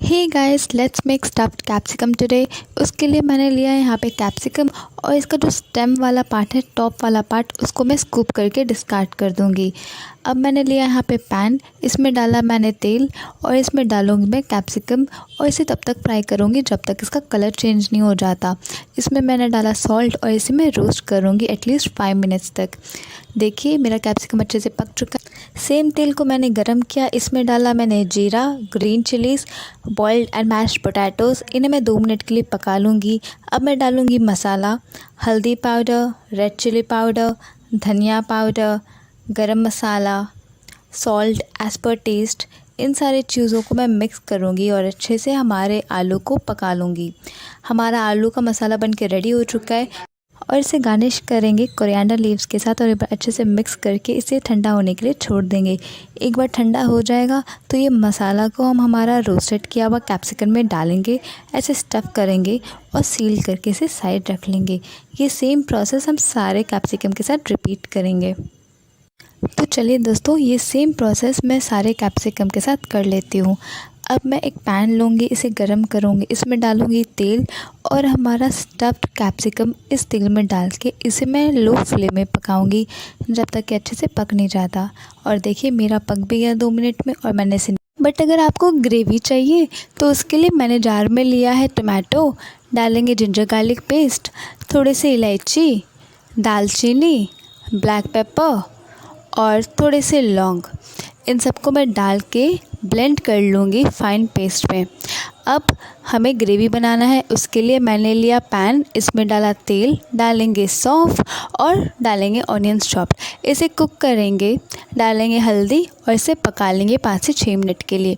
Hey guys, let's make stuffed capsicum today. उसके लिए मैंने लिया है यहाँ पे कैप्सिकम और इसका जो स्टेम वाला पार्ट है, टॉप वाला पार्ट, उसको मैं स्कूप करके डिस्कार्ड कर दूँगी। अब मैंने लिया यहाँ पे पैन, इसमें डाला मैंने तेल और इसमें डालूँगी मैं कैप्सिकम और इसे तब तक फ्राई करूँगी जब तक इसका कलर चेंज नहीं हो जाता। इसमें मैंने डाला सॉल्ट और इसे मैं रोस्ट करूँगी एटलीस्ट 5 मिनट्स तक। देखिए मेरा कैप्सिकम अच्छे से पक चुका है। सेम तेल को मैंने गरम किया, इसमें डाला मैंने जीरा, green chillies, boiled and meshed potatoes. इन्हें मैं 2 मिनट के लिए पका लूँगी। अब मैं डालूँगी मसाला, हल्दी पाउडर, रेड चिली पाउडर, धनिया पाउडर, गरम मसाला, सॉल्ट एज़ पर टेस्ट। इन सारी चीज़ों को मैं मिक्स करूँगी और अच्छे से हमारे आलू को पका लूँगी। हमारा आलू का मसाला बन के रेडी हो चुका है और इसे गार्निश करेंगे कोरिएंडर लीव्स के साथ और एक बार अच्छे से मिक्स करके इसे ठंडा होने के लिए छोड़ देंगे। एक बार ठंडा हो जाएगा तो ये मसाला को हम हमारा रोस्टेड किया हुआ कैप्सिकम में डालेंगे, ऐसे स्टफ़ करेंगे और सील करके इसे साइड रख लेंगे। ये सेम प्रोसेस हम सारे कैप्सिकम के साथ रिपीट करेंगे। तो चलिए दोस्तों, ये सेम प्रोसेस मैं सारे कैप्सिकम के साथ कर लेती हूँ। अब मैं एक पैन लूँगी, इसे गरम करूँगी, इसमें डालूँगी तेल और हमारा स्टफ्ड कैप्सिकम इस तेल में डाल के इसे मैं लो फ्लेम में पकाऊँगी जब तक कि अच्छे से पक नहीं जाता। और देखिए मेरा पक भी गया 2 मिनट में और मैंने इसे बट अगर आपको ग्रेवी चाहिए तो उसके लिए मैंने जार में लिया है टोमेटो, डालेंगे जिंजर गार्लिक पेस्ट, थोड़ी सी इलायची, दालचीनी, ब्लैक पेपर और थोड़े से लौंग। इन सबको मैं डाल के ब्लेंड कर लूँगी फाइन पेस्ट में। अब हमें ग्रेवी बनाना है, उसके लिए मैंने लिया पैन, इसमें डाला तेल, डालेंगे सौंफ और डालेंगे ऑनियंस चॉप्ड। इसे कुक करेंगे, डालेंगे हल्दी और इसे पका लेंगे 5 से 6 मिनट के लिए।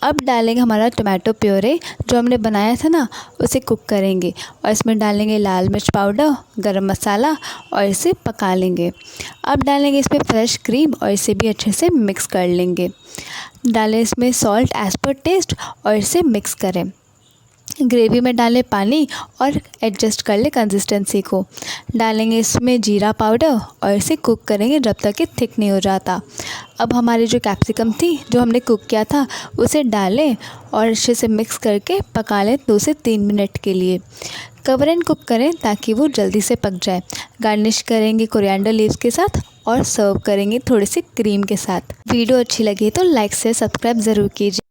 अब डालेंगे हमारा टोमेटो प्योरे जो हमने बनाया था ना, उसे कुक करेंगे और इसमें डालेंगे लाल मिर्च पाउडर, गरम मसाला और इसे पका लेंगे। अब डालेंगे इसमें फ्रेश क्रीम और इसे भी अच्छे से मिक्स कर लेंगे। डालें इसमें सॉल्ट एज़ पर टेस्ट और इसे मिक्स करें। ग्रेवी में डालें पानी और एडजस्ट कर ले कंसिस्टेंसी को। डालेंगे इसमें जीरा पाउडर और इसे कुक करेंगे जब तक कि थिक नहीं हो जाता। अब हमारी जो कैप्सिकम थी जो हमने कुक किया था उसे डालें और अच्छे से मिक्स करके पका लें 2 से 3 मिनट के लिए। कवर एंड कुक करें ताकि वो जल्दी से पक जाए। गार्निश करेंगे कोरिएंडर लीव्स के साथ और सर्व करेंगे थोड़ी सी क्रीम के साथ। वीडियो अच्छी लगी तो लाइक से सब्सक्राइब ज़रूर कीजिए।